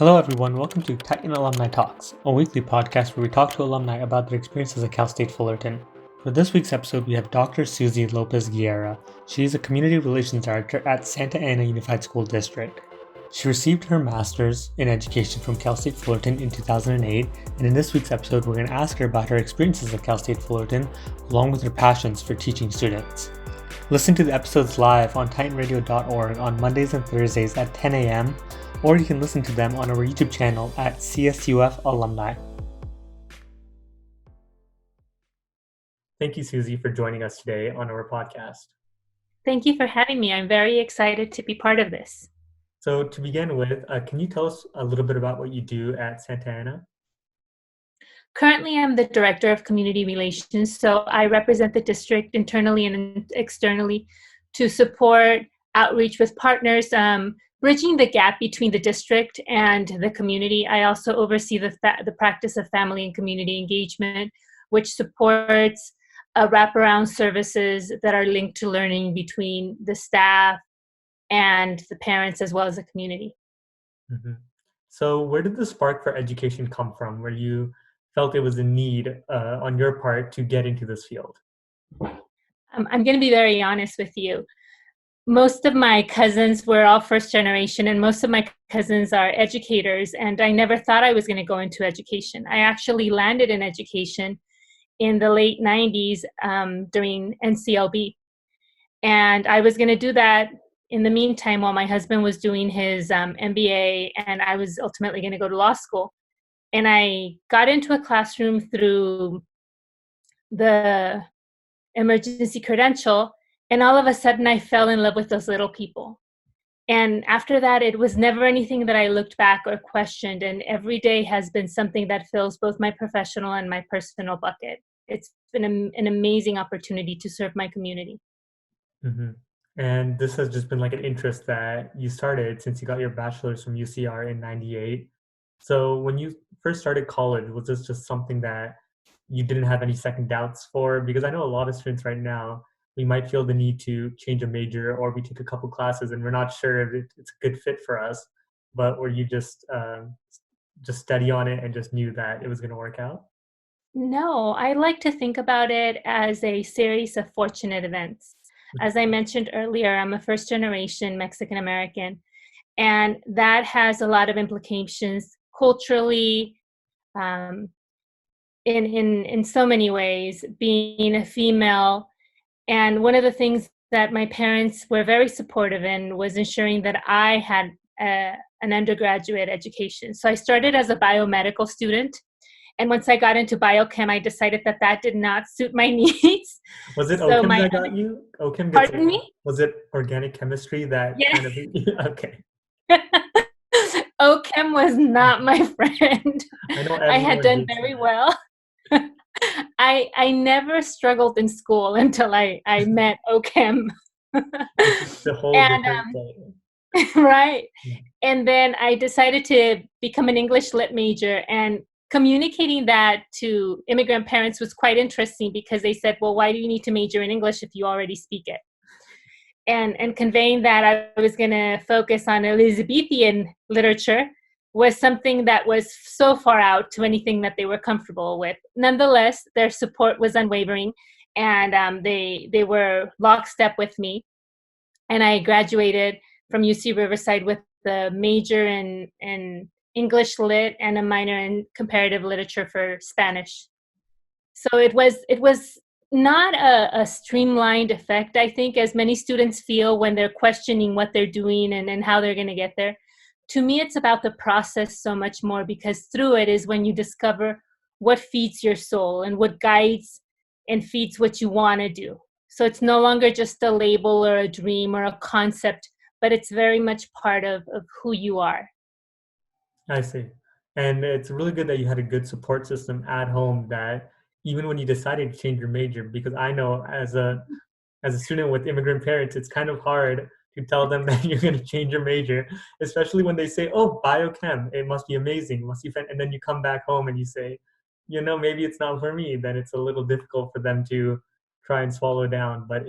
Hello everyone, welcome to Titan Alumni Talks, a weekly podcast where we talk to alumni about their experiences at Cal State Fullerton. For this week's episode, we have Dr. Susie López-Guerra. She is a Community Relations Director at Santa Ana Unified School District. She received her master's in education from Cal State Fullerton in 2008, and in this week's episode, we're going to ask her about her experiences at Cal State Fullerton, along with her passions for teaching students. Listen to the episodes live on titanradio.org on Mondays and Thursdays at 10 a.m., or you can listen to them on our YouTube channel at CSUF Alumni. Thank you, Susie, for joining us today on our podcast. Thank you for having me. I'm very excited to be part of this. So to begin with, can you tell us a little bit about what you do at Santa Ana? Currently, I'm the Director of Community Relations, so I represent the district internally and externally to support outreach with partners, bridging the gap between the district and the community. I also oversee the practice of family and community engagement, which supports wraparound services that are linked to learning between the staff and the parents as well as the community. Mm-hmm. So where did the spark for education come from, where you felt it was a need on your part to get into this field? I'm going to be very honest with you. Most of my cousins were all first generation, and most of my cousins are educators, and I never thought I was going to go into education. I actually landed in education in the late 90s during NCLB, and I was going to do that in the meantime while my husband was doing his MBA, and I was ultimately going to go to law school. And I got into a classroom through the emergency credential, and all of a sudden I fell in love with those little people. And after that, it was never anything that I looked back or questioned, and every day has been something that fills both my professional and my personal bucket. It's been an amazing opportunity to serve my community. Mm-hmm. And this has just been like an interest that you started since you got your bachelor's from UCR in 98. So when you first started college, was this just something that you didn't have any second doubts for? Because I know a lot of students right now, we might feel the need to change a major, or we take a couple classes and we're not sure if it's a good fit for us, but were you just study on it and just knew that it was going to work out? No, I like to think about it as a series of fortunate events. As I mentioned earlier, I'm a first generation Mexican American, and that has a lot of implications culturally, in so many ways, being a female. And one of the things that my parents were very supportive in was ensuring that I had an undergraduate education. So I started as a biomedical student. And once I got into biochem, I decided that that did not suit my needs. Was it So OChem that got you? OChem gets pardon me? Was it organic chemistry that Yeah. kind of okay? OChem was not my friend. I know I had everyone done hates very that. well. I never struggled in school until I met OChem. It's a whole And different thing. right. Yeah. And then I decided to become an English lit major, and communicating that to immigrant parents was quite interesting because they said, well, why do you need to major in English if you already speak it? And conveying that I was going to focus on Elizabethan literature was something that was so far out to anything that they were comfortable with. Nonetheless, their support was unwavering, and they were lockstep with me. And I graduated from UC Riverside with the major in English Lit and a minor in comparative literature for Spanish. So it was not a streamlined effect, I think, as many students feel when they're questioning what they're doing and how they're going to get there. To me, it's about the process so much more, because through it is when you discover what feeds your soul and what guides and feeds what you want to do. So it's no longer just a label or a dream or a concept, but it's very much part of who you are. I see. And it's really good that you had a good support system at home, that even when you decided to change your major, because I know as a student with immigrant parents, it's kind of hard to tell them that you're going to change your major, especially when they say, oh, biochem, it must be amazing, it must be fun. And then you come back home and you say, maybe it's not for me. Then it's a little difficult for them to try and swallow down. But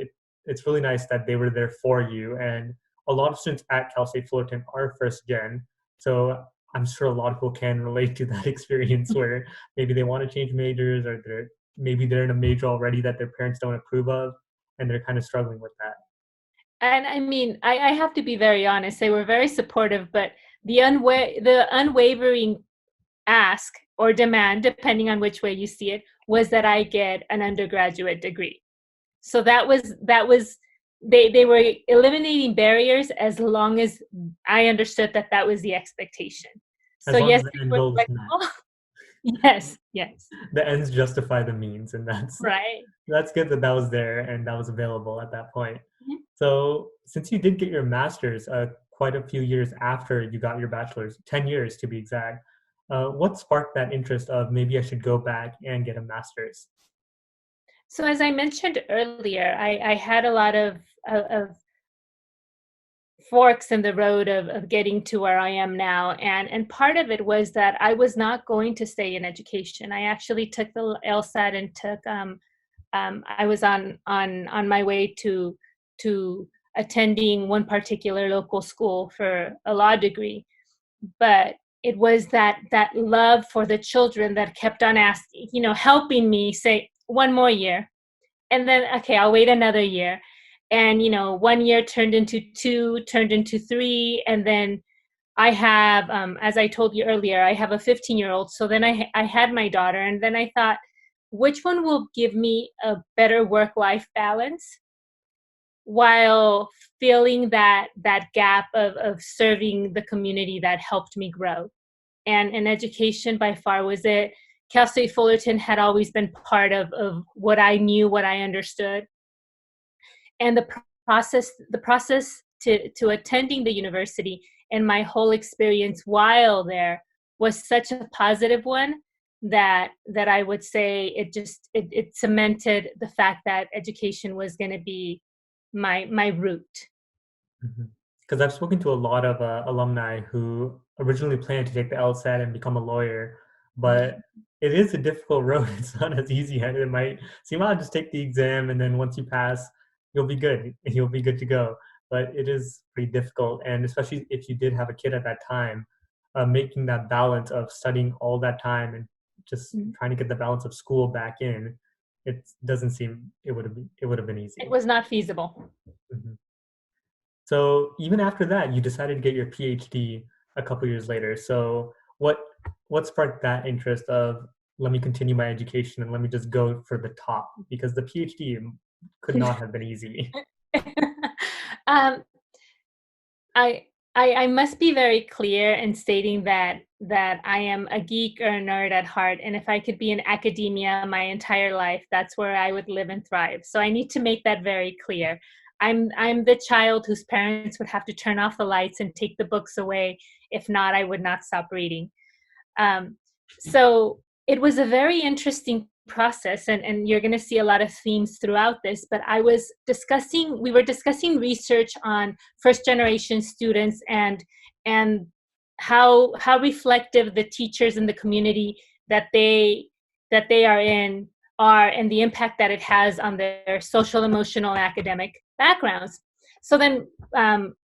it's really nice that they were there for you. And a lot of students at Cal State Fullerton are first gen. So I'm sure a lot of people can relate to that experience where maybe they want to change majors, or maybe they're in a major already that their parents don't approve of, and they're kind of struggling with that. And I mean, I have to be very honest. They were very supportive, but the unwavering ask or demand, depending on which way you see it, was that I get an undergraduate degree. So that was they were eliminating barriers as long as I understood that that was the expectation. So As long yes, as the they end were goal is met. flexible. Yes, yes, The ends justify the means, and right. that's good that that was there and that was available at that point. Mhm. So, since you did get your master's quite a few years after you got your bachelor's, 10 years to be exact, what sparked that interest of maybe I should go back and get a master's? So as I mentioned earlier, I had a lot of forks in the road of getting to where I am now. And part of it was that I was not going to stay in education. I actually took the LSAT and took I was on my way to attending one particular local school for a law degree. But it was that love for the children that kept on asking, helping me say one more year, and then okay, I'll wait another year. And 1 year turned into two, turned into three, and then I have, as I told you earlier, I have a 15-year-old. So then I had my daughter, and then I thought, which one will give me a better work-life balance while filling that gap of serving the community that helped me grow? And education by far was it. Cal State Fullerton had always been part of what I knew, what I understood. And the process to attending the university and my whole experience while there was such a positive one that I would say it cemented the fact that education was going to be my route. Because I've spoken to a lot of alumni who originally planned to take the LSAT and become a lawyer, but it is a difficult road. It's not as easy as it might seem. I'll just take the exam, and then once you pass, you'll be good. You'll be good to go. But it is pretty difficult, and especially if you did have a kid at that time, making that balance of studying all that time and just Mhm. trying to get the balance of school back in, it doesn't seem it would have been It easy. was not feasible. Mhm. So even after that, you decided to get your PhD a couple years later. So what sparked that interest of let me continue my education and let me just go for the top, because the PhD could not have been easy. um, I, I must be very clear in stating that I am a geek or a nerd at heart, and if I could be in academia my entire life, that's where I would live and thrive. So I need to make that very clear. I'm the child whose parents would have to turn off the lights and take the books away. If not, I would not stop reading. Um, so it was a very interesting process, and you're going to see a lot of themes throughout this. But we were discussing research on first generation students and how reflective the teachers in the community that they are in are, and the impact that it has on their social, emotional, and academic backgrounds. So then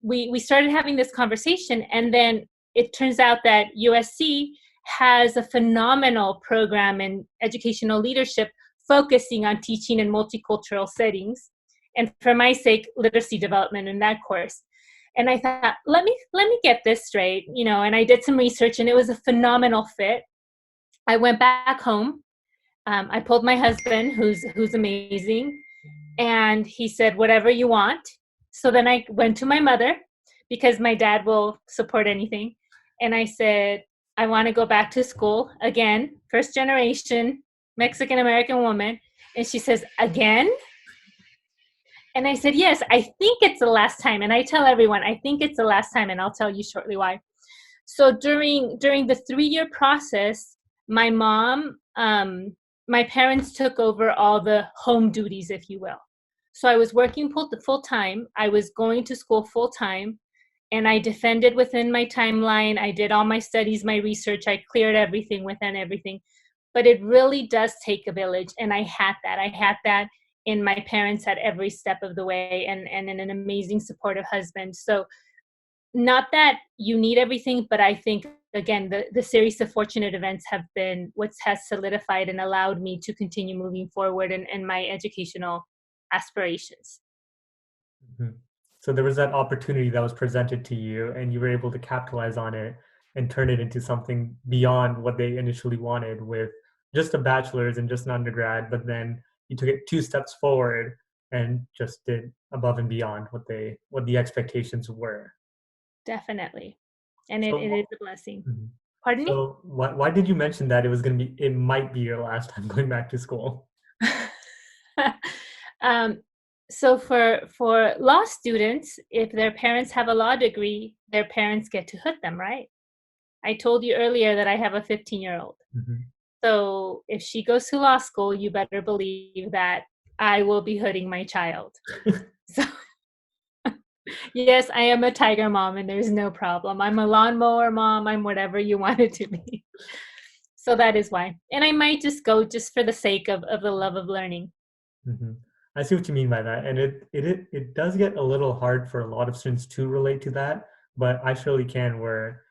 we started having this conversation, and then it turns out that USC has a phenomenal program in educational leadership focusing on teaching in multicultural settings, and for my sake, literacy development in that course. And I thought, let me get this straight, and I did some research, and it was a phenomenal fit. I went back home. I pulled my husband, who's amazing, and he said, whatever you want. So then I went to my mother, because my dad will support anything. And I said, I want to go back to school again, first generation Mexican American woman. And she says, again? And I said, yes, I think it's the last time. And I tell everyone, I think it's the last time, and I'll tell you shortly why. So during the 3-year process, my mom, my parents took over all the home duties, if you will. So I was working full time. I was going to school full time, and I defended within my timeline. I did all my studies, my research. I cleared everything within everything. But it really does take a village, and I had that. I had that in my parents at every step of the way, and in an amazing supportive husband. So not that you need everything, but I think again, the series of fortunate events have been what has solidified and allowed me to continue moving forward in my educational aspirations. Mhm. So there was that opportunity that was presented to you, and you were able to capitalize on it and turn it into something beyond what they initially wanted with just a bachelor's and just an undergrad, but then you took it two steps forward and just did above and beyond what the expectations were. Definitely. And it So is a blessing. mhm. Pardon me? So why did you mention that it might be your last time going back to school? um, so for law students, if their parents have a law degree, their parents get to hood them, right? I told you earlier that I have a 15-year-old. Mhm. So if she goes to law school, you better believe that I will be hooding my child. So yes, I am a tiger mom, and there's no problem. I'm a lawnmower mom. I'm whatever you want it to be. So that is why. And I might just go just for the sake of the love of learning. Mhm. I see what you mean by that, and it does get a little hard for a lot of students to relate to that, but I surely can. Where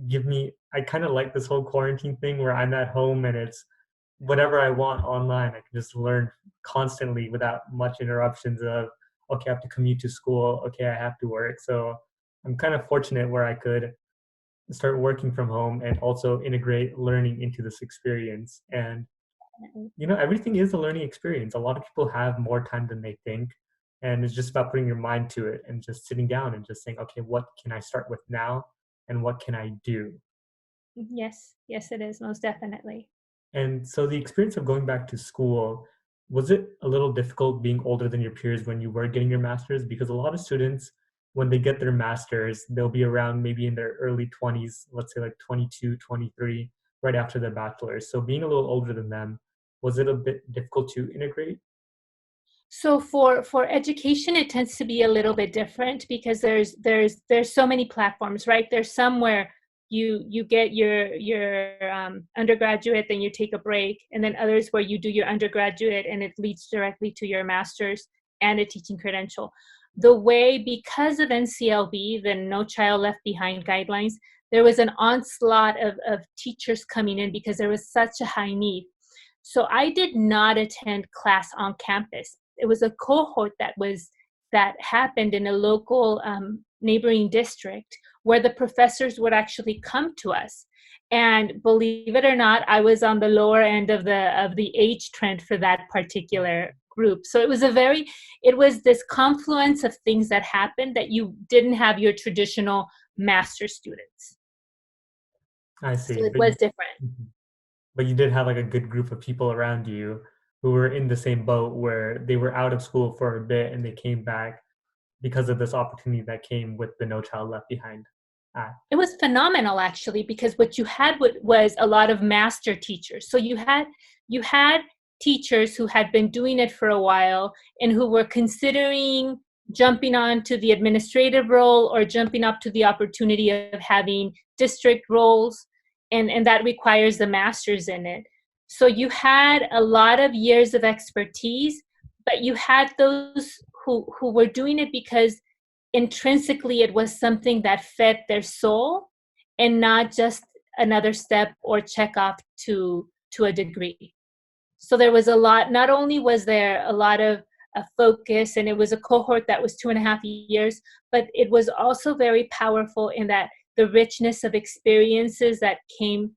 give me, I kind of like this whole quarantine thing where I'm at home and it's whatever I want online. I can just learn constantly without much interruptions of okay, I have to commute to school. Okay, I have to work. So I'm kind of fortunate where I could start working from home and also integrate learning into this experience. And everything is a learning experience. A lot of people have more time than they think. And it's just about putting your mind to it and just sitting down and just saying, okay, what can I start with now? And what can I do? Yes, yes, it is, most definitely. And so the experience of going back to school, was it a little difficult being older than your peers when you were getting your master's? Because a lot of students, when they get their master's, they'll be around maybe in their early 20s, let's say like 22, 23, right after their bachelor's. So being a little older than them, was it a bit difficult to integrate? So for education, it tends to be a little bit different because there's so many platforms, right? There's some where you get your undergraduate, then you take a break, and then others where you do your undergraduate and it leads directly to your master's and a teaching credential. The way, because of NCLB, the No Child Left Behind guidelines, there was an onslaught of teachers coming in because there was such a high need. So I did not attend class on campus. It was a cohort that happened in a local neighboring district where the professors would actually come to us. And believe it or not, I was on the lower end of the age trend for that particular group. So it was this confluence of things that happened that you didn't have your traditional master students. I So see. it was different. Mhm. But you did have like a good group of people around you who were in the same boat where they were out of school for a bit and they came back because of this opportunity that came with the No Child Left Behind Act. It was phenomenal, actually, because what you had was a lot of master teachers. So you had teachers who had been doing it for a while and who were considering jumping on to the administrative role or jumping up to the opportunity of having district roles, and that requires the masters in it. So you had a lot of years of expertise, but you had those who were doing it because intrinsically it was something that fed their soul and not just another step or check off to a degree. So there was a lot, not only was there a lot of focus, and it was a cohort that was 2.5 years, but it was also very powerful in that the richness of experiences that came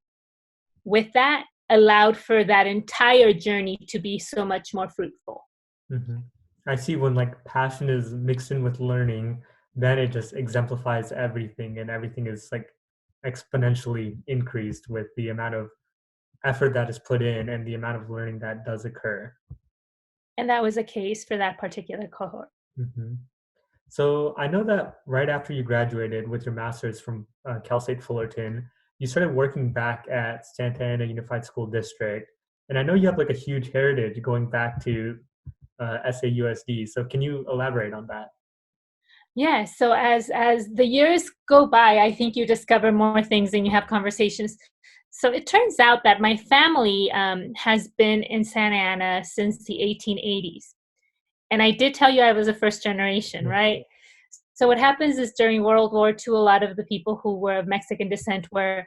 with that allowed for that entire journey to be so much more fruitful. Mhm. I see when like passion is mixed in with learning, then it just exemplifies everything and everything is like exponentially increased with the amount of effort that is put in and the amount of learning that does occur. And that was a case for that particular cohort. Mhm. So I know that right after you graduated with your master's from Cal State Fullerton, you started working back at Santa Ana Unified School District. And I know you have like a huge heritage going back to SAUSD. So can you elaborate on that? Yeah, so as the years go by, I think you discover more things and you have conversations. So it turns out that my family has been in Santa Ana since the 1880s. And I did tell you I was a first generation, Yeah. right? So what happens is during World War II, a lot of the people who were of Mexican descent were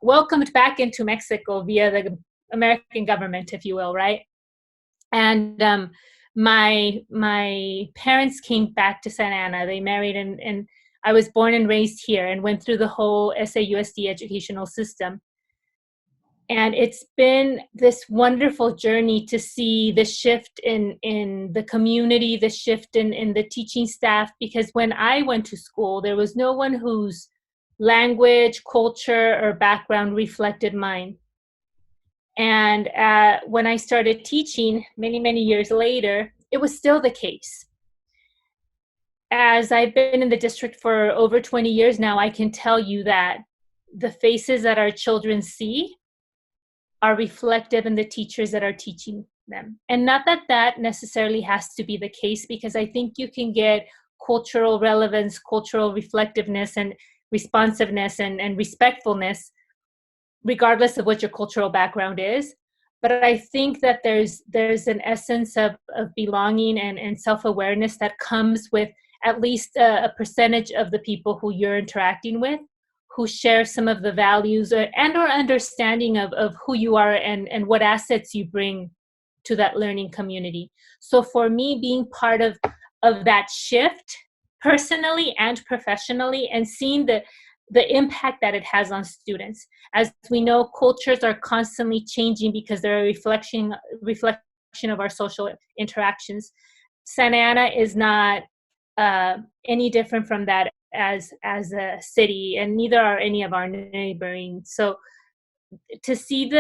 welcomed back into Mexico via the American government, if you will, right? And my parents came back to Santa Ana. They married, and I was born and raised here and went through the whole SAUSD educational system. And it's been this wonderful journey to see the shift in the community, the shift in the teaching staff, because when I went to school, there was no one whose language, culture, or background reflected mine. And when I started teaching many, many years later, it was still the case. As I've been in the district for over 20 years now, I can tell you that the faces that our children see are reflective in the teachers that are teaching them. And not that that necessarily has to be the case, because I think you can get cultural relevance, cultural reflectiveness, and responsiveness and respectfulness, regardless of what your cultural background is. But I think that there's an essence of belonging and self-awareness that comes with at least a percentage of the people who you're interacting with, who share some of the values and or understanding of who you are and what assets you bring to that learning community. So for me, being part of that shift personally and professionally, and seeing the impact that it has on students. As we know, cultures are constantly changing because they're a reflection of our social interactions. Santa Ana is not any different from that as a city, and neither are any of our neighboring. So to see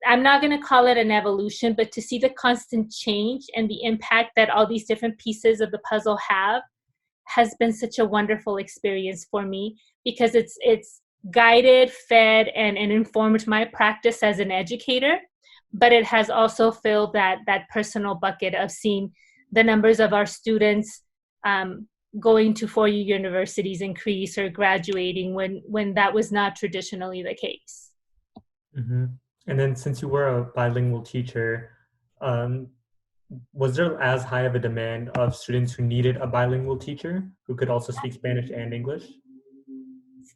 I'm not going to call it an evolution, but to see the constant change and the impact that all these different pieces of the puzzle have has been such a wonderful experience for me, because it's guided, fed, and informed my practice as an educator, but it has also filled that personal bucket of seeing the numbers of our students going to four-year universities increase or graduating when that was not traditionally the case. Mm-hmm. And then since you were a bilingual teacher, was there as high of a demand of students who needed a bilingual teacher who could also speak Spanish and English?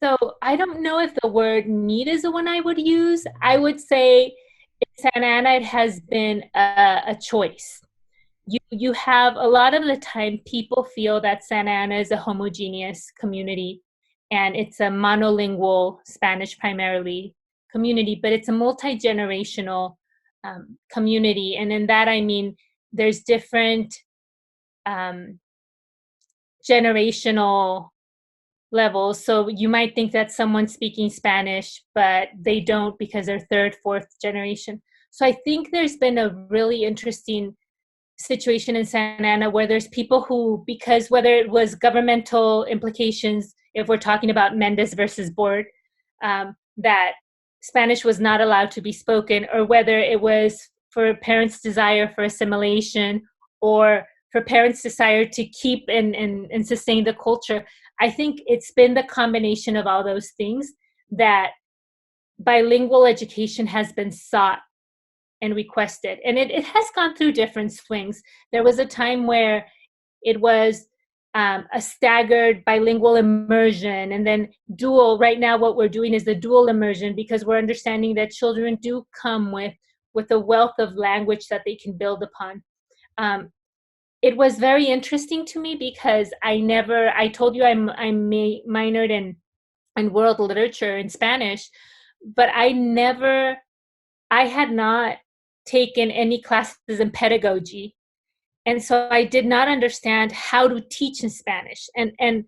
So I don't know if the word need is the one I would use. I would say in Santa Ana, it has been a choice. You have a lot of the time people feel that Santa Ana is a homogeneous community and it's a monolingual, Spanish primarily community, but it's a multi-generational community. And in that, I mean, there's different generational levels. So you might think that someone's speaking Spanish, but they don't because they're third, fourth generation. So I think there's been a really interesting situation in Santa Ana where there's people who, because whether it was governmental implications, if we're talking about Mendes versus Board, that Spanish was not allowed to be spoken, or whether it was for parents' desire for assimilation or for parents' desire to keep and sustain the culture. I think it's been the combination of all those things that bilingual education has been sought and requested. And it has gone through different swings. There was a time where it was a staggered bilingual immersion, and then dual. Right now what we're doing is the dual immersion, because we're understanding that children do come with a wealth of language that they can build upon. It was very interesting to me because I told you I'm minored in world literature in Spanish, but I had not taken any classes in pedagogy. And so I did not understand how to teach in Spanish. And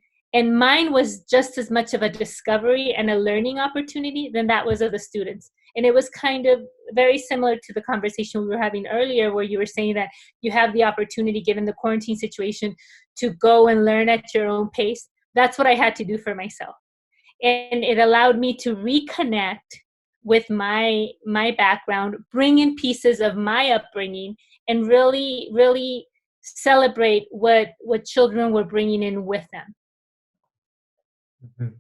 mine was just as much of a discovery and a learning opportunity than that was of the students. And it was kind of very similar to the conversation we were having earlier, where you were saying that you have the opportunity, given the quarantine situation, to go and learn at your own pace. That's what I had to do for myself. And it allowed me to reconnect with my background, bring in pieces of my upbringing, and really, really celebrate what children were bringing in with them. Mm-hmm.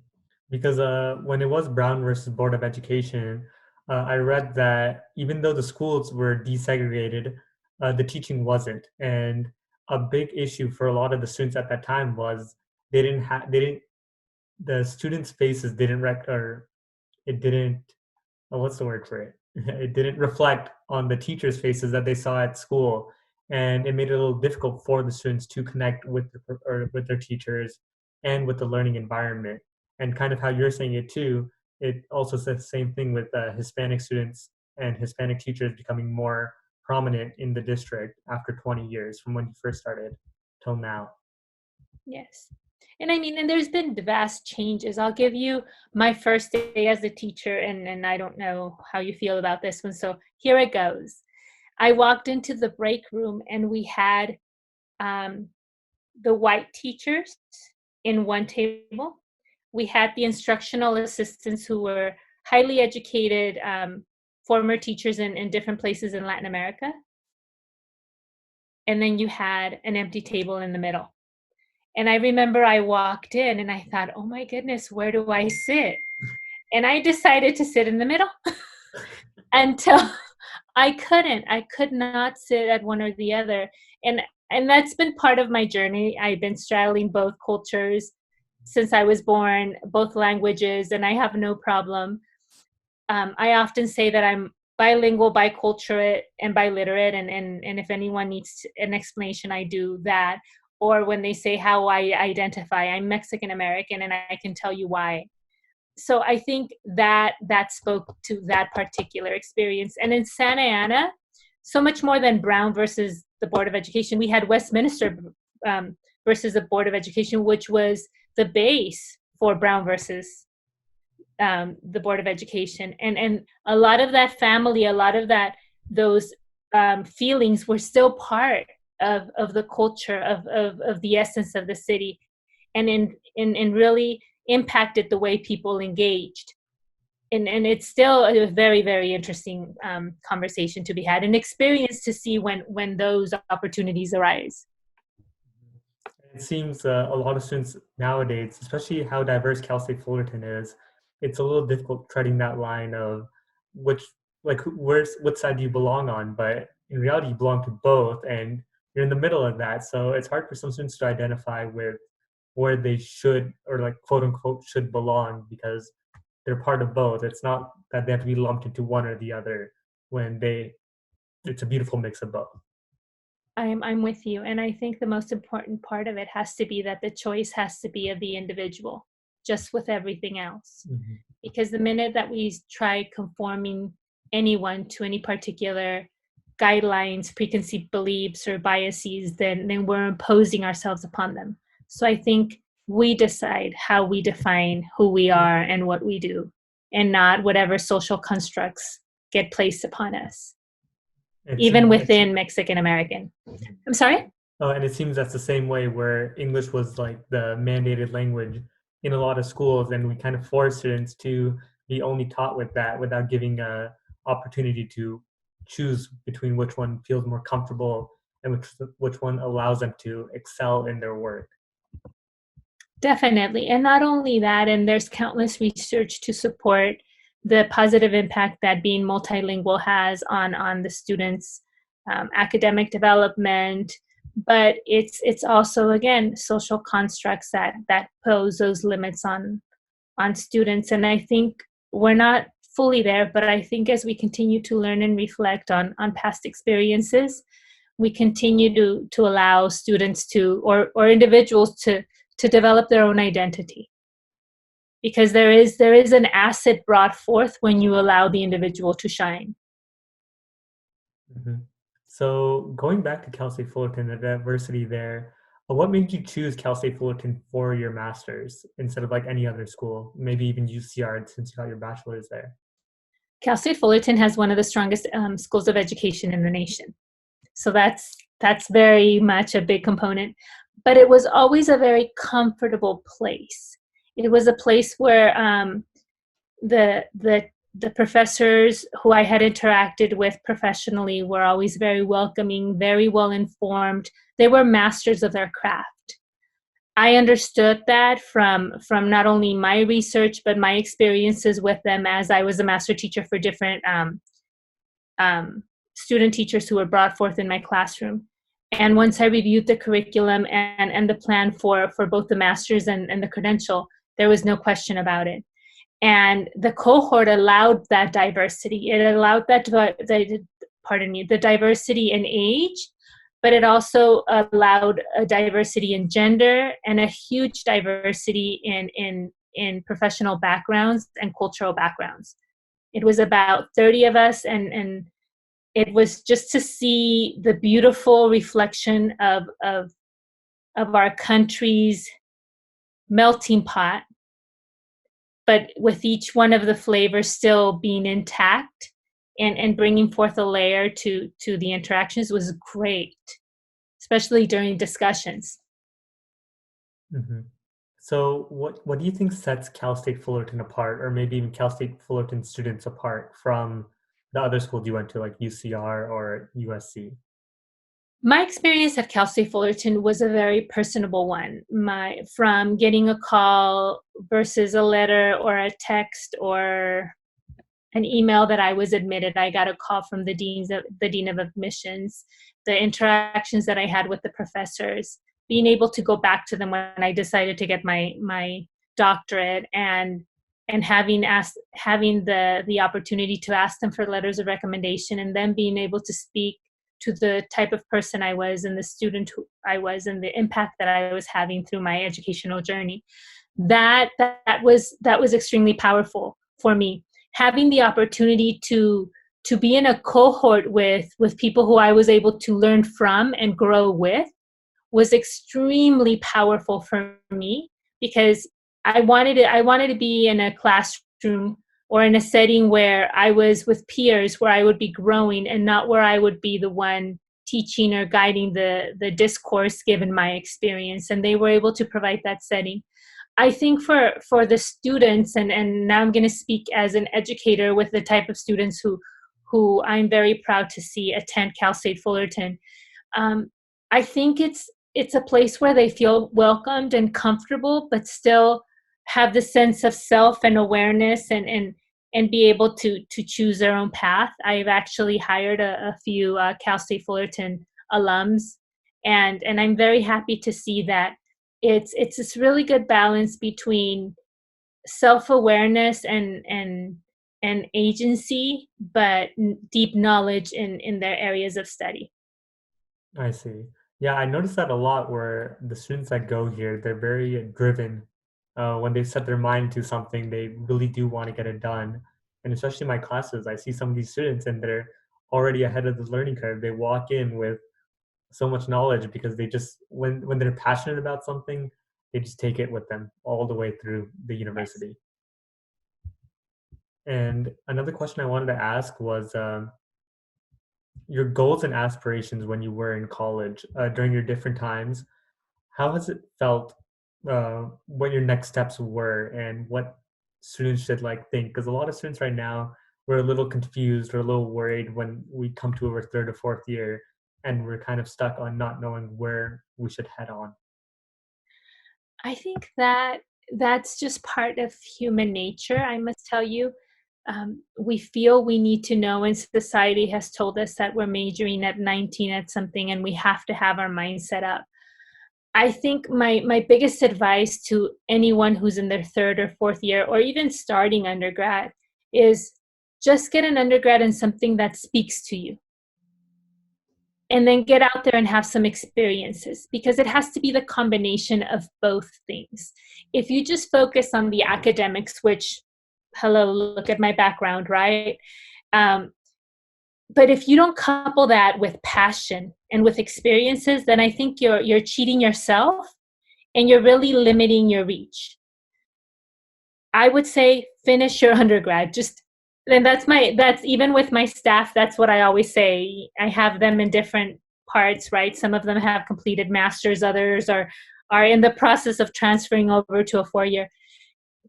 Because when it was Brown versus Board of Education, I read that even though the schools were desegregated, the teaching wasn't. And a big issue for a lot of the students at that time was the students' faces didn't what's the word for it? It didn't reflect on the teachers' faces that they saw at school, and it made it a little difficult for the students to connect with with their teachers and with the learning environment. And kind of how you're saying it too, it also says the same thing with Hispanic students and Hispanic teachers becoming more prominent in the district after 20 years from when you first started till now. Yes. And I mean, and there's been vast changes. I'll give you my first day as a teacher, and I don't know how you feel about this one. So here it goes. I walked into the break room and we had the white teachers in one table. We had the instructional assistants who were highly educated former teachers in different places in Latin America. And then you had an empty table in the middle. And I remember I walked in and I thought, oh my goodness, where do I sit? And I decided to sit in the middle until I could not sit at one or the other. And that's been part of my journey. I've been straddling both cultures since I was born, both languages, and I have no problem. I often say that I'm bilingual, biculturate, and biliterate, and if anyone needs an explanation, I do that. Or when they say how I identify, I'm Mexican American, and I can tell you why. So I think that spoke to that particular experience. And in Santa Ana, so much more than Brown versus the Board of Education, we had Westminster versus the Board of Education, which was the base for Brown versus the Board of Education. And a lot of that family, a lot of those feelings were still part of the culture of the essence of the city, and in really impacted the way people engaged. And it's still a very, very interesting conversation to be had, and experience to see when those opportunities arise. It seems a lot of students nowadays, especially how diverse Cal State Fullerton is, it's a little difficult treading that line of what side do you belong on? But in reality, you belong to both, and you're in the middle of that. So it's hard for some students to identify with where they should, or like quote unquote should belong, because they're part of both. It's not that they have to be lumped into one or the other when it's a beautiful mix of both. I'm with you. And I think the most important part of it has to be that the choice has to be of the individual, just with everything else. Mm-hmm. Because the minute that we try conforming anyone to any particular guidelines, preconceived beliefs, or biases, then we're imposing ourselves upon them. So I think we decide how we define who we are and what we do, and not whatever social constructs get placed upon us. Even within Mexican American. I'm sorry? Oh, and it seems that's the same way where English was like the mandated language in a lot of schools, and we kind of force students to be only taught with that without giving an opportunity to choose between which one feels more comfortable and which one allows them to excel in their work. Definitely. And not only that, and there's countless research to support the positive impact that being multilingual has on the students' academic development, but it's also, again, social constructs that pose those limits on students. And I think we're not fully there, but I think as we continue to learn and reflect on past experiences, we continue to allow students to, or individuals to develop their own identity. Because there is an asset brought forth when you allow the individual to shine. Mm-hmm. So going back to Cal State Fullerton, the diversity there, what made you choose Cal State Fullerton for your master's instead of like any other school, maybe even UCR since you got your bachelor's there? Cal State Fullerton has one of the strongest schools of education in the nation. So that's very much a big component. But it was always a very comfortable place. It was a place where the professors who I had interacted with professionally were always very welcoming, very well informed. They were masters of their craft. I understood that from not only my research, but my experiences with them as I was a master teacher for different student teachers who were brought forth in my classroom. And once I reviewed the curriculum and the plan for both the master's and the credential, there was no question about it. And the cohort allowed that diversity. It allowed that, the diversity in age, but it also allowed a diversity in gender and a huge diversity in professional backgrounds and cultural backgrounds. It was about 30 of us, and it was just to see the beautiful reflection of our country's melting pot, but with each one of the flavors still being intact and bringing forth a layer to the interactions was great, especially during discussions. Hmm. So what do you think sets Cal State Fullerton apart, or maybe even Cal State Fullerton students apart from the other schools you went to, like UCR or USC? My experience at Cal State Fullerton was a very personable one. From getting a call versus a letter or a text or an email that I was admitted, I got a call from the dean of admissions, the interactions that I had with the professors, being able to go back to them when I decided to get my doctorate, and having the opportunity to ask them for letters of recommendation, and then being able to speak to the type of person I was and the student who I was and the impact that I was having through my educational journey. That was extremely powerful for me. Having the opportunity to be in a cohort with people who I was able to learn from and grow with was extremely powerful for me, because I wanted to be in a classroom or in a setting where I was with peers, where I would be growing, and not where I would be the one teaching or guiding the discourse given my experience. And they were able to provide that setting. I think for the students, and now I'm going to speak as an educator with the type of students who I'm very proud to see attend Cal State Fullerton. I think it's a place where they feel welcomed and comfortable, but still have the sense of self and awareness, and be able to choose their own path. I've actually hired a few Cal State Fullerton alums, and I'm very happy to see that it's this really good balance between self-awareness and agency, but deep knowledge in their areas of study. I see. Yeah, I noticed that a lot where the students that go here, they're very driven. When they set their mind to something, they really do want to get it done. And especially in my classes, I see some of these students and they're already ahead of the learning curve. They walk in with so much knowledge because they just, when they're passionate about something, they just take it with them all the way through the Yes. university. And another question I wanted to ask was, your goals and aspirations when you were in college, during your different times. How has it felt, what your next steps were and what students should like think? Because a lot of students right now, we're a little confused or a little worried when we come to our third or fourth year and we're kind of stuck on not knowing where we should head on. I think that that's just part of human nature, I must tell you. We feel we need to know, and society has told us that we're majoring at 19 at something, and we have to have our mind set up. I think my biggest advice to anyone who's in their third or fourth year, or even starting undergrad, is just get an undergrad in something that speaks to you, and then get out there and have some experiences, because it has to be the combination of both things. If you just focus on the academics, which, hello, look at my background, right? But if you don't couple that with passion and with experiences, then I think you're cheating yourself, and you're really limiting your reach. I would say finish your undergrad. And that's even with my staff, that's what I always say. I have them in different parts, right? Some of them have completed masters, others are in the process of transferring over to a 4-year.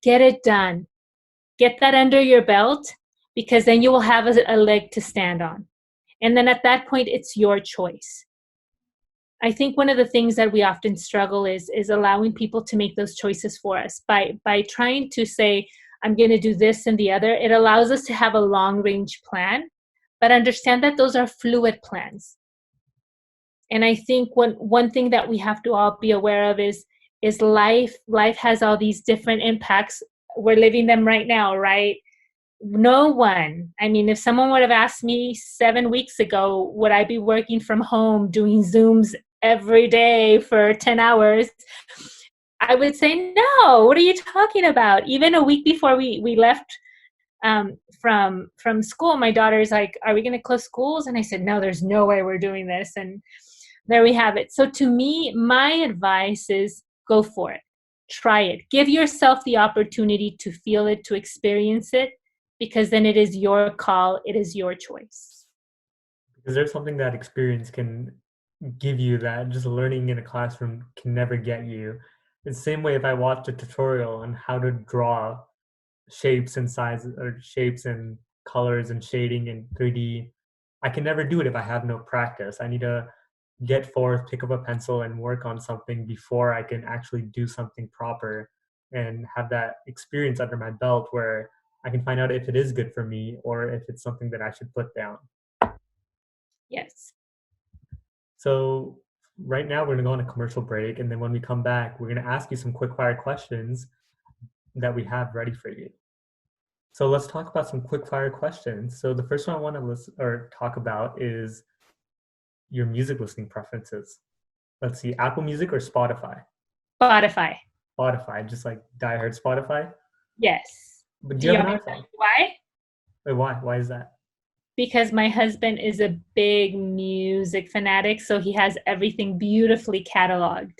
Get it done. Get that under your belt, because then you will have a leg to stand on. And then at that point, it's your choice. I think one of the things that we often struggle is allowing people to make those choices for us. By trying to say, I'm going to do this and the other, it allows us to have a long range plan, but understand that those are fluid plans. And I think one thing that we have to all be aware of is life has all these different impacts we're living them right now, right? No one. I mean, if someone would have asked me 7 weeks ago, would I be working from home doing Zooms every day for 10 hours? I would say, no, what are you talking about? Even a week before we left from school, my daughter's like, are we going to close schools? And I said, no, there's no way we're doing this. And there we have it. So to me, my advice is go for it. Try it. Give yourself the opportunity to feel it, to experience it, because then it is your call. It is your choice. Because there's something that experience can give you that just learning in a classroom can never get you. It's the same way if I watched a tutorial on how to draw shapes and sizes or shapes and colors and shading in 3D, I can never do it if I have no practice. I need to get forth, pick up a pencil and work on something before I can actually do something proper and have that experience under my belt where I can find out if it is good for me or if it's something that I should put down. Yes. So right now we're going to go on a commercial break, and then when we come back, we're going to ask you some quick fire questions that we have ready for you. So let's talk about some quick fire questions. So the first one I want to listen or talk about is your music listening preferences. Let's see, Apple Music or Spotify? Spotify. Spotify, just like diehard Spotify? Yes. But do you have an iPhone? Why? Wait, why? Why is that? Because my husband is a big music fanatic, so he has everything beautifully cataloged.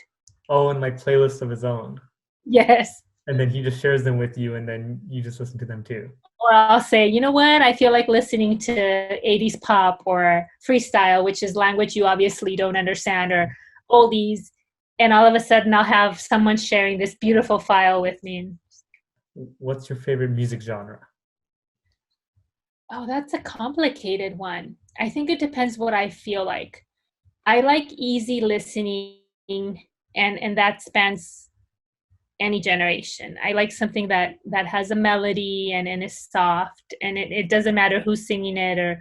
Oh, and like playlists of his own. Yes. And then he just shares them with you, and then you just listen to them too. Or I'll say, you know what? I feel like listening to 80s pop or freestyle, which is language you obviously don't understand, or oldies. And all of a sudden I'll have someone sharing this beautiful file with me. What's your favorite music genre? Oh, that's a complicated one. I think it depends what I feel like. I like easy listening, and that spans any generation. I like something that has a melody and is soft, and it doesn't matter who's singing it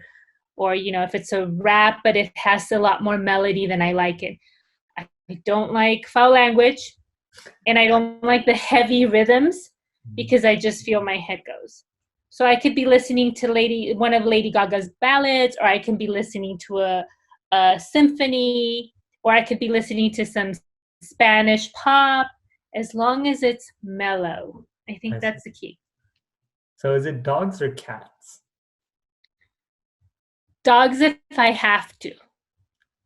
or you know, if it's a rap but it has a lot more melody, then I like it. I don't like foul language, and I don't like the heavy rhythms because I just feel my head goes. So I could be listening to one of Lady Gaga's ballads, or I can be listening to a symphony, or I could be listening to some Spanish pop, as long as it's mellow. I think that's the key. So is it dogs or cats? Dogs if I have to.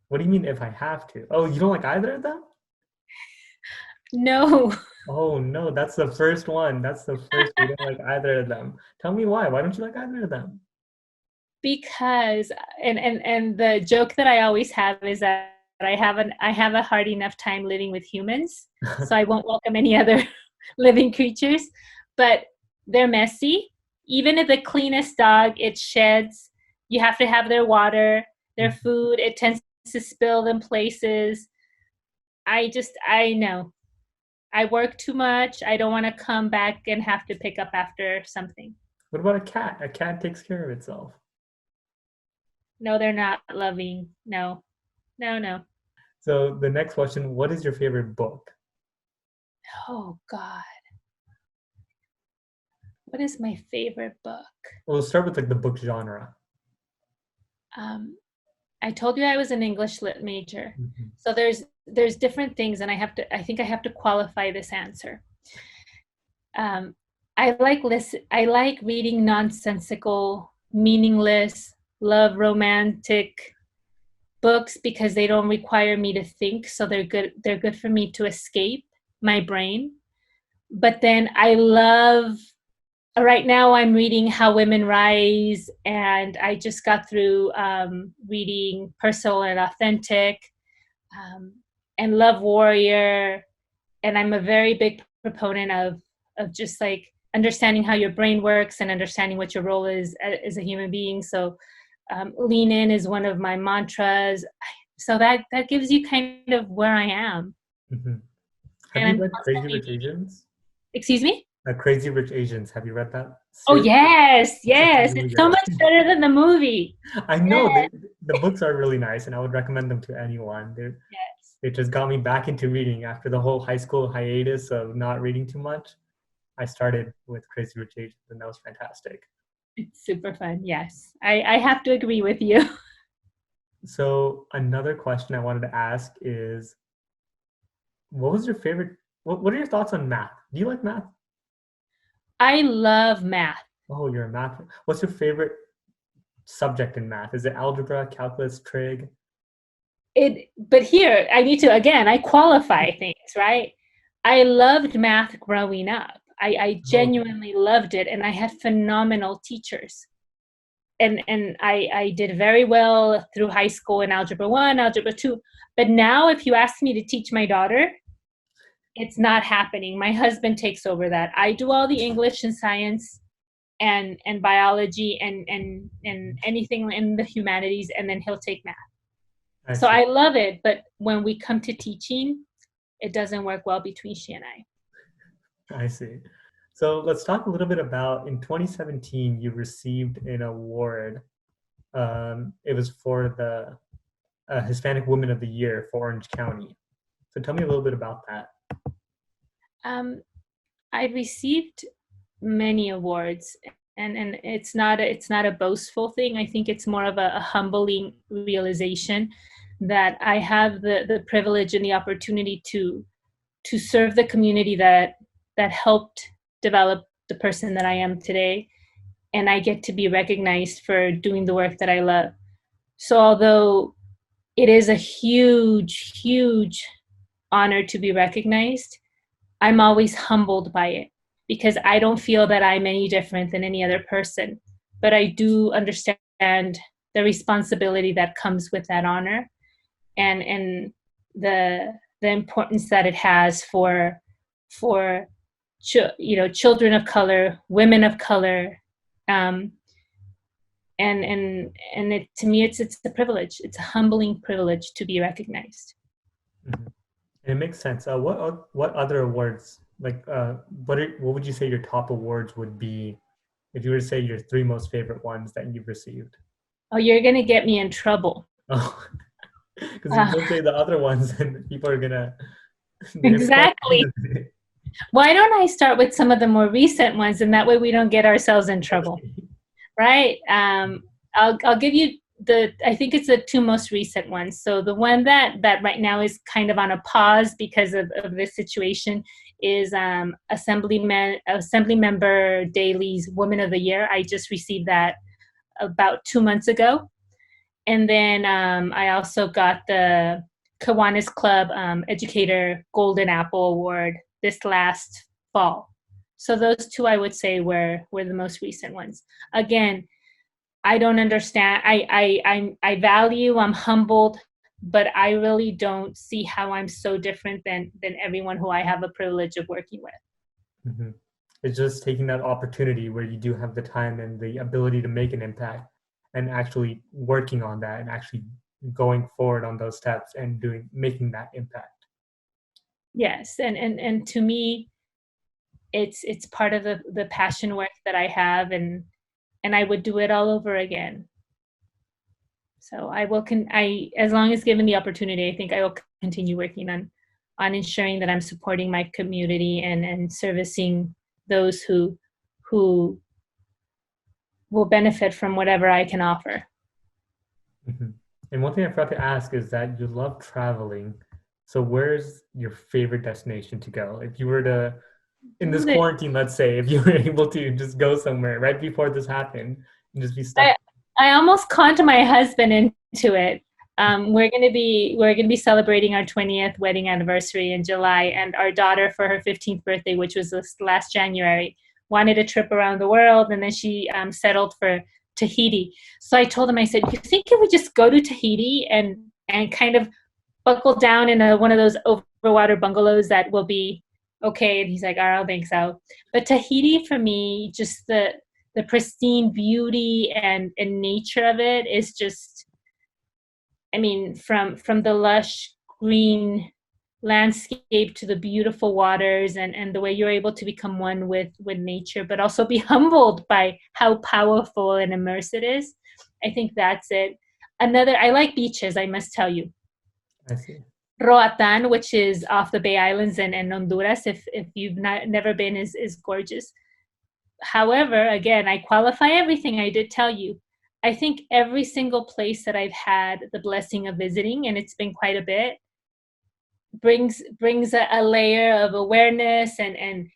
What do you mean if I have to? Oh, you don't like either of them? No. Oh no, that's the first one. That's the first you don't like either of them. Tell me why. Why don't you like either of them? Because and the joke that I always have is that I have a hard enough time living with humans, so I won't welcome any other living creatures. But they're messy. Even if the cleanest dog, it sheds. You have to have their water, their food. It tends to spill in places. I know. I work too much. I don't want to come back and have to pick up after something. What about a cat? A cat takes care of itself. No, they're not loving. No. So the next question, what is your favorite book? Oh, God. What is my favorite book? Well, let's start with like the book genre. I told you I was an English lit major. Mm-hmm. So there's different things, and I think I have to qualify this answer. I like reading nonsensical, meaningless, love romantic books because they don't require me to think, so they're good for me to escape my brain. But then right now I'm reading How Women Rise, and I just got through reading Personal and Authentic, and Love Warrior, and I'm a very big proponent of just like understanding how your brain works and understanding what your role is as a human being. So lean in is one of my mantras. So that gives you kind of where I am. Mm-hmm. Have you read Crazy Rich Asians? Excuse me? Crazy Rich Asians. Have you read that series? Oh, yes. It's so much better than the movie. I know. Yes. The books are really nice, and I would recommend them to anyone. They just got me back into reading after the whole high school hiatus of not reading too much. I started with Crazy Rich Asians, and that was fantastic. It's super fun. Yes, I have to agree with you. So another question I wanted to ask is, what was your favorite? What are your thoughts on math? Do you like math? I love math. Oh, you're a math. What's your favorite subject in math? Is it algebra, calculus, trig? But here I need to, again, I qualify things, right? I loved math growing up. I Oh, genuinely loved it, and I had phenomenal teachers. And I did very well through high school in algebra 1, algebra 2. But now if you ask me to teach my daughter, it's not happening. My husband takes over that. I do all the English and science and biology and anything in the humanities, and then he'll take math. I So see. I love it, but when we come to teaching, it doesn't work well between she and I. I see. So let's talk a little bit about in 2017, you received an award. It was for the Hispanic Woman of the Year for Orange County. So tell me a little bit about that. Um, I received many awards, and it's not a boastful thing. I think it's more of a humbling realization that I have the privilege and the opportunity to serve the community that helped develop the person that I am today, and I get to be recognized for doing the work that I love. So although it is a huge honor to be recognized, I'm always humbled by it because I don't feel that I'm any different than any other person. But I do understand the responsibility that comes with that honor, and the importance that it has for children of color, women of color, um, and it, to me it's a privilege. It's a humbling privilege to be recognized. Mhm. And it makes sense. What other awards what would you say your top awards would be if you were to say your three most favorite ones that you've received? Oh, you're gonna get me in trouble. Oh, because if you Uh, don't say the other ones, then people are gonna they're gonna exactly. question it. Why don't I start with some of the more recent ones, and that way we don't get ourselves in trouble, Okay. right? I'll give you I think it's the two most recent ones. So the one that right now is kind of on a pause because of this situation is Assembly Member Daley's Woman of the Year. I just received that about 2 months ago. And then I also got the Kiwanis Club Educator Golden Apple Award this last fall. So those two I would say were the most recent ones. Again, I don't understand. I value. I'm humbled, but I really don't see how I'm so different than everyone who I have a privilege of working with. Mhm. It's just taking that opportunity where you do have the time and the ability to make an impact and actually working on that and actually going forward on those steps and making that impact. Yes, and to me, it's part of the passion work that I have, and I would do it all over again. So I will as long as given the opportunity, I think I will continue working on ensuring that I'm supporting my community and servicing those who will benefit from whatever I can offer. Mhm. And one thing I forgot to ask is that you love traveling. So where's your favorite destination to go? If you were to, in this quarantine, let's say, if you were able to just go somewhere right before this happened and just be stuck. I I almost conned my husband into it. We're gonna be celebrating our 20th wedding anniversary in July, and our daughter for her 15th birthday, which was this last January, wanted a trip around the world, and then she settled for Tahiti. So I told him, I said, "You think if we just go to Tahiti and kind of buckle down in one of those overwater bungalows that will be okay?" And he's like, "I don't think so." But Tahiti for me, just the pristine beauty and nature of it is just, I mean, from the lush green landscape to the beautiful waters, and the way you're able to become one with nature, but also be humbled by how powerful and immersive it is. I think that's it. I like beaches, I must tell you. I see. Roatan, which is off the Bay Islands and Honduras. If you've never been, is gorgeous. However, again, I qualify everything I did tell you. I think every single place that I've had the blessing of visiting, and it's been quite a bit, brings a layer of awareness and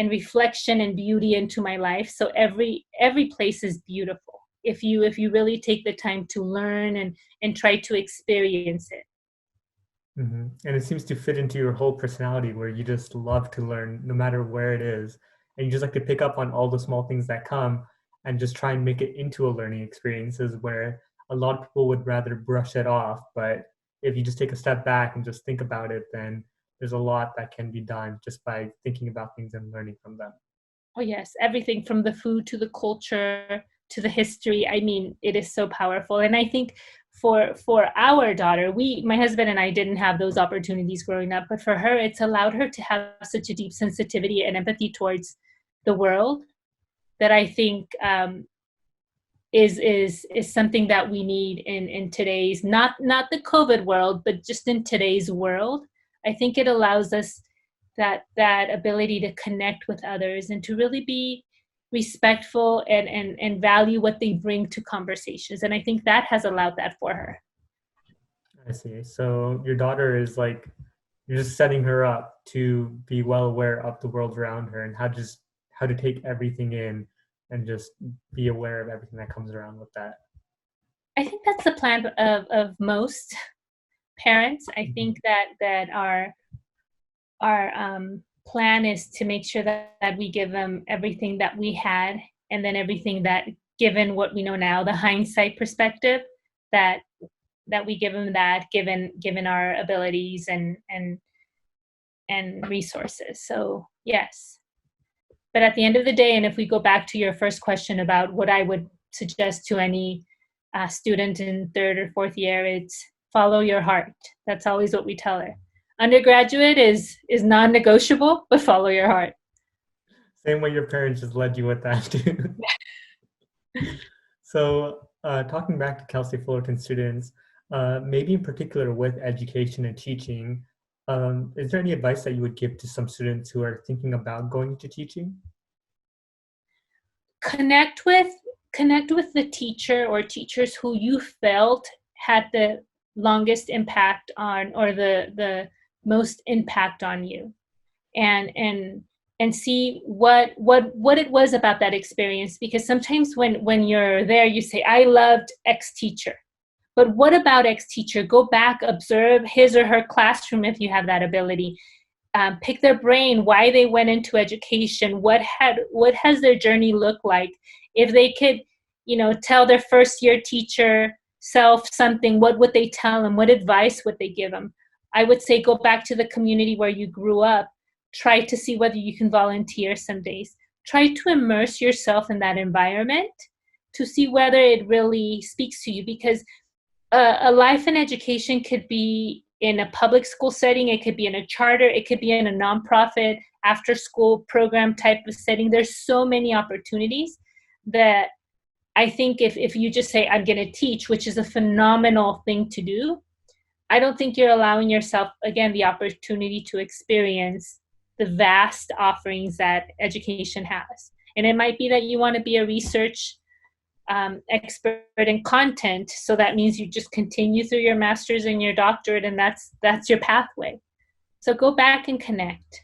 reflection and beauty into my life. So every place is beautiful if you really take the time to learn and try to experience it. Mm-hmm. And it seems to fit into your whole personality where you just love to learn no matter where it is. And you just like to pick up on all the small things that come and just try and make it into a learning experiences where a lot of people would rather brush it off. But if you just take a step back and just think about it, then there's a lot that can be done just by thinking about things and learning from them. Oh yes, everything from the food to the culture to the history. I mean, it is so powerful. And I think for our daughter, my husband and I didn't have those opportunities growing up, but for her, it's allowed her to have such a deep sensitivity and empathy towards the world that I think is something that we need in today's not the COVID world, but just in today's world. I think it allows us that ability to connect with others and to really be respectful and value what they bring to conversations. And I think that has allowed that for her. I see. So your daughter is like, you're just setting her up to be well aware of the world around her and how to take everything in and just be aware of everything that comes around with that. I think that's the plan of most parents. I think that our plan is to make sure that we give them everything that we had, and then everything that, given what we know now, the hindsight perspective, that we give them that, given our abilities and resources. So yes, but at the end of the day, and if we go back to your first question about what I would suggest to any student in third or fourth year, it's follow your heart. That's always what we tell her. Undergraduate is non-negotiable, but follow your heart. Same way your parents just led you with that too. So talking back to Cal State Fullerton students, maybe in particular with education and teaching, is there any advice that you would give to some students who are thinking about going into teaching? Connect with the teacher or teachers who you felt had the longest impact on, or the most impact on you, and see what it was about that experience. Because sometimes when you're there, you say, I loved X teacher, but what about X teacher? Go back, observe his or her classroom if you have that ability. Pick their brain, why they went into education, what has their journey looked like. If they could, tell their first year teacher self something, what would they tell them? What advice would they give them? I would say go back to the community where you grew up. Try to see whether you can volunteer some days. Try to immerse yourself in that environment to see whether it really speaks to you, because a life in education could be in a public school setting, it could be in a charter, it could be in a nonprofit after school program type of setting. There's so many opportunities that I think if you just say, I'm going to teach, which is a phenomenal thing to do, I don't think you're allowing yourself, again, the opportunity to experience the vast offerings that education has. And it might be that you want to be a research expert in content, so that means you just continue through your master's and your doctorate, and that's your pathway. So go back and connect.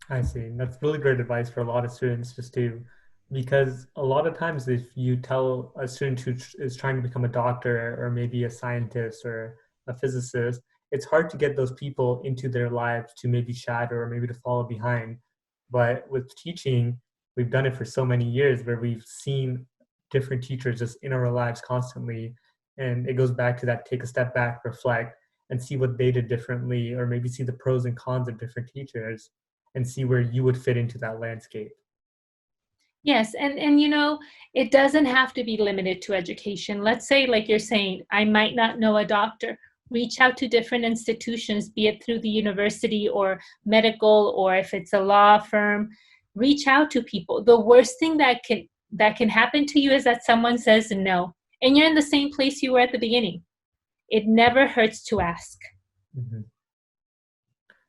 I see. That's really great advice for a lot of students, because a lot of times if you tell a student who is trying to become a doctor or maybe a scientist or a physicist, it's hard to get those people into their lives to maybe shadow or maybe to follow behind. But with teaching, we've done it for so many years where we've seen different teachers just in our lives constantly. And it goes back to that, take a step back, reflect, and see what they did differently, or maybe see the pros and cons of different teachers and see where you would fit into that landscape. Yes, and it doesn't have to be limited to education. Let's say, like you're saying, I might not know a doctor. Reach out to different institutions, be it through the university or medical, or if it's a law firm. Reach out to people. The worst thing that can happen to you is that someone says no, and you're in the same place you were at the beginning. it never hurts to ask. Mhm.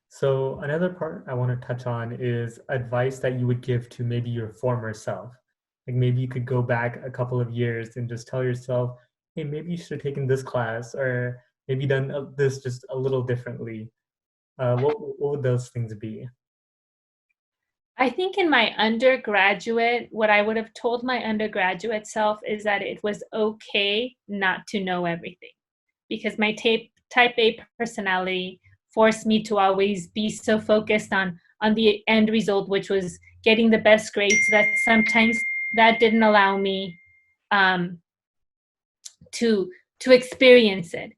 So another part I want to touch on is advice that you would give to maybe your former self. Like maybe you could go back a couple of years and just tell yourself, hey, maybe you should have taken this class or maybe done this just a little differently. What would those things be? I think in my undergraduate, what I would have told my undergraduate self is that it was okay not to know everything, because my type A personality forced me to always be so focused on the end result, which was getting the best grades, that sometimes that didn't allow me um, to experience it.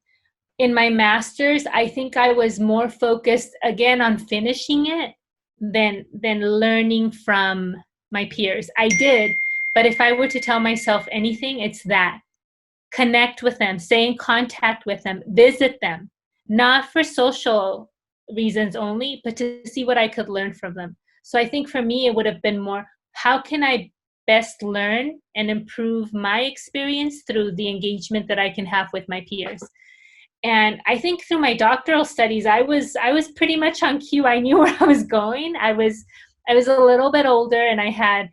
In my master's, I think I was more focused again on finishing it than learning from my peers. I did, but if I were to tell myself anything, it's that. Connect with them, stay in contact with them, visit them, not for social reasons only, but to see what I could learn from them. So I think for me, it would have been more, how can I best learn and improve my experience through the engagement that I can have with my peers? And I think through my doctoral studies, I was pretty much on cue. I knew where I was going. I was a little bit older, and I had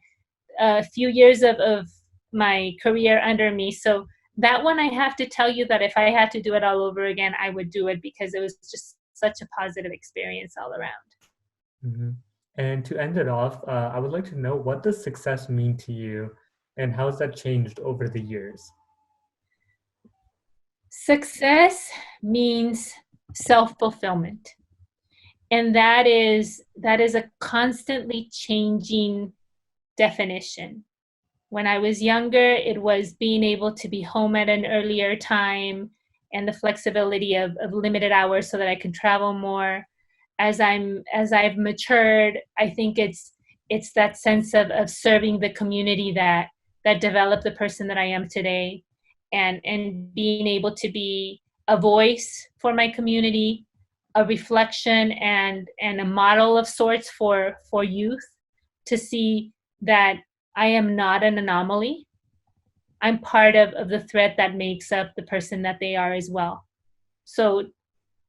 a few years of my career under me. So that one, I have to tell you that if I had to do it all over again, I would do it, because it was just such a positive experience all around. Hmm. And to end it off, I would like to know, what does success mean to you and how has that changed over the years? Success means self-fulfillment. And that is a constantly changing definition. When I was younger, it was being able to be home at an earlier time and the flexibility of limited hours so that I can travel more. As I've matured, I think it's that sense of serving the community that developed the person that I am today, and being able to be a voice for my community, a reflection and a model of sorts for youth, to see that I am not an anomaly. I'm part of the thread that makes up the person that they are as well. So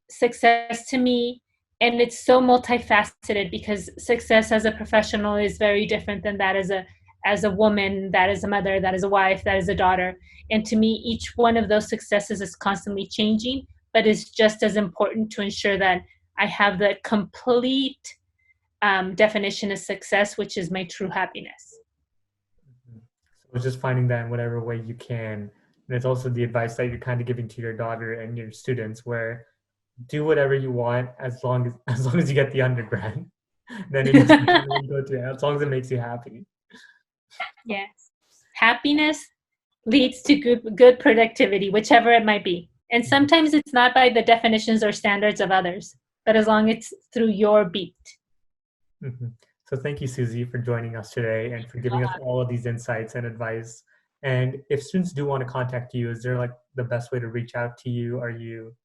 success to me, and it's so multifaceted, because success as a professional is very different than that as a woman, that is a mother, that is a wife, that is a daughter. And to me, each one of those successes is constantly changing, but it's just as important to ensure that I have the complete definition of success, which is my true happiness. Mhm. So it's just finding that in whatever way you can. And it's also the advice that you're kind of giving to your daughter and your students, where do whatever you want as long as as long as you get the undergrad. Then it doesn't matter what you go to, as long as it makes you happy. Yes. Happiness leads to good productivity, whichever it might be. And Mhm. sometimes it's not by the definitions or standards of others, but as long as it's through your beat. Mhm. So thank you, Susie, for joining us today and for giving us all of these insights and advice. And if students do want to contact you, is there like the best way to reach out to you? Are you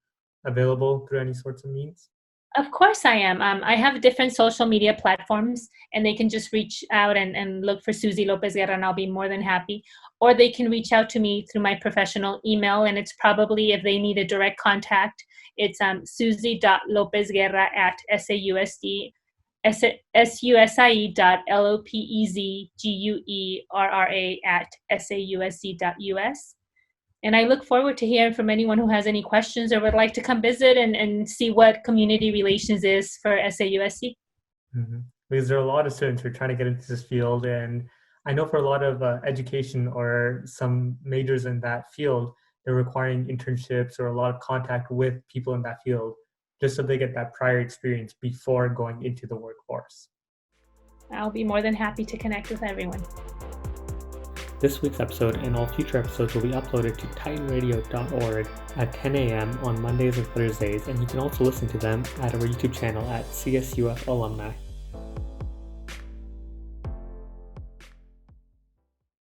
available through any sorts of means? Of course I am. I have different social media platforms, and they can just reach out and look for Susie López-Guerra, and I'll be more than happy. Or they can reach out to me through my professional email, and it's probably, if they need a direct contact, it's susie.lopezguerra at sausd, susie.lopezguerra at sausd.us. And I look forward to hearing from anyone who has any questions or would like to come visit and see what community relations is for SAUSC. Mhm. Because there are a lot of students who are trying to get into this field, and I know for a lot of education or some majors in that field, they're requiring internships or a lot of contact with people in that field, just so they get that prior experience before going into the workforce. I'll be more than happy to connect with everyone. This week's episode and all future episodes will be uploaded to titanradio.org at 10 a.m. on Mondays and Thursdays, and you can also listen to them at our YouTube channel at CSUF Alumni.